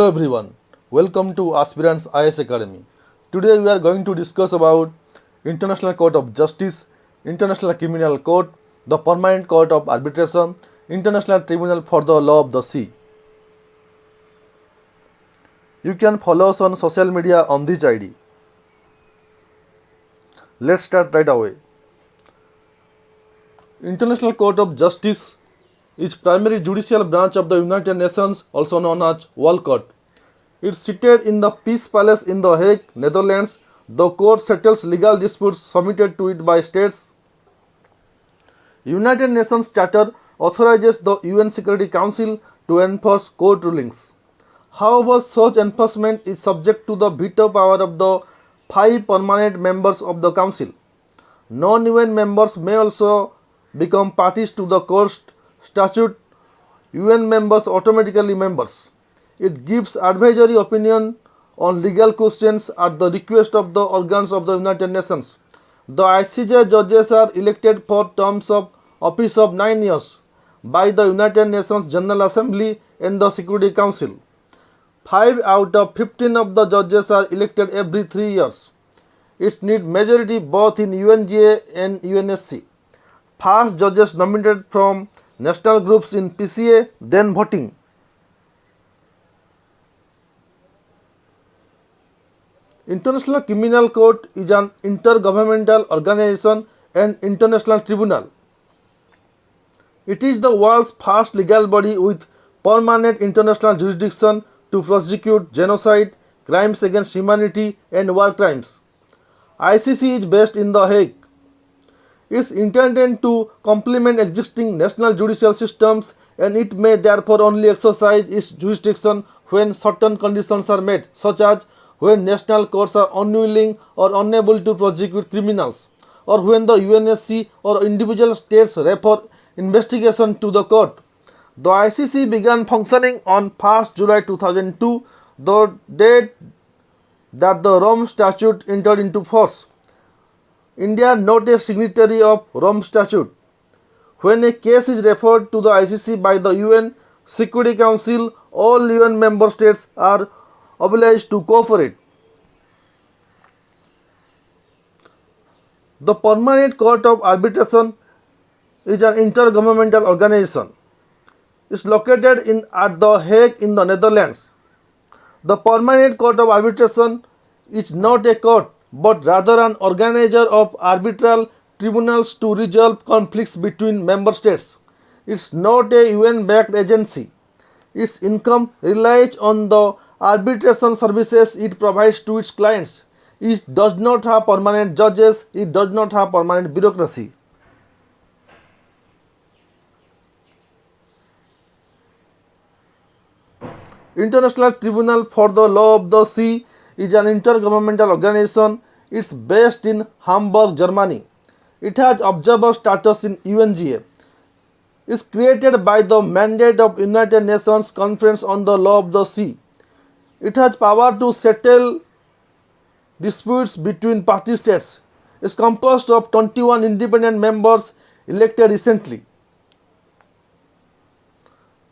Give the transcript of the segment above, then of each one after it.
Hello everyone, welcome to Aspirants IS Academy. Today we are going to discuss about International Court of Justice, International Criminal Court, the Permanent Court of Arbitration, International Tribunal for the Law of the Sea. You can follow us on social media on this ID. Let's start right away. International Court of Justice is primary judicial branch of the United Nations, also known as World Court. It's seated in the Peace Palace in The Hague, Netherlands. The court settles legal disputes submitted to it by states. United Nations Charter authorizes the UN Security Council to enforce court rulings. However, such enforcement is subject to the veto power of the 5 permanent members of the Council. Non-UN members may also become parties to the court's statute. UN members automatically members. It gives advisory opinion on legal questions at the request of the organs of the United Nations. The ICJ judges are elected for terms of office of 9 years by the United Nations General Assembly and the Security Council. 5 out of 15 of the judges are elected every 3 years. It needs majority both in UNGA and UNSC. First judges nominated from national groups in PCA, then voting. International Criminal Court is an intergovernmental organization and international tribunal. It is the world's first legal body with permanent international jurisdiction to prosecute genocide, crimes against humanity, and war crimes. ICC is based in The Hague. It is intended to complement existing national judicial systems, and it may therefore only exercise its jurisdiction when certain conditions are met, such as when national courts are unwilling or unable to prosecute criminals, or when the UNSC or individual states refer investigation to the court. The ICC began functioning on 1st July 2002, the date that the Rome Statute entered into force. India not a signatory of Rome Statute. When a case is referred to the ICC by the UN Security Council, all UN member states are obliged to cooperate. The Permanent Court of Arbitration is an intergovernmental organization. It is located at The Hague in the Netherlands. The Permanent Court of Arbitration is not a court, but rather an organizer of arbitral tribunals to resolve conflicts between member states. It is not a UN-backed agency. Its income relies on the arbitration services it provides to its clients. It does not have permanent judges. It does not have permanent bureaucracy. International Tribunal for the Law of the Sea is an intergovernmental organization. It is based in Hamburg, Germany. It has observer status in UNGA. It is created by the mandate of United Nations Conference on the Law of the Sea. It has power to settle disputes between party states. It is composed of 21 independent members elected recently.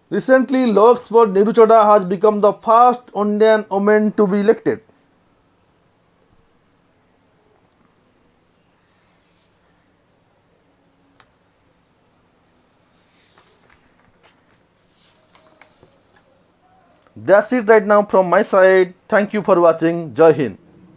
Recently, Loksport Niruchoda has become the first Indian woman to be elected. That's it right now from my side. Thank you for watching. Jai Hind.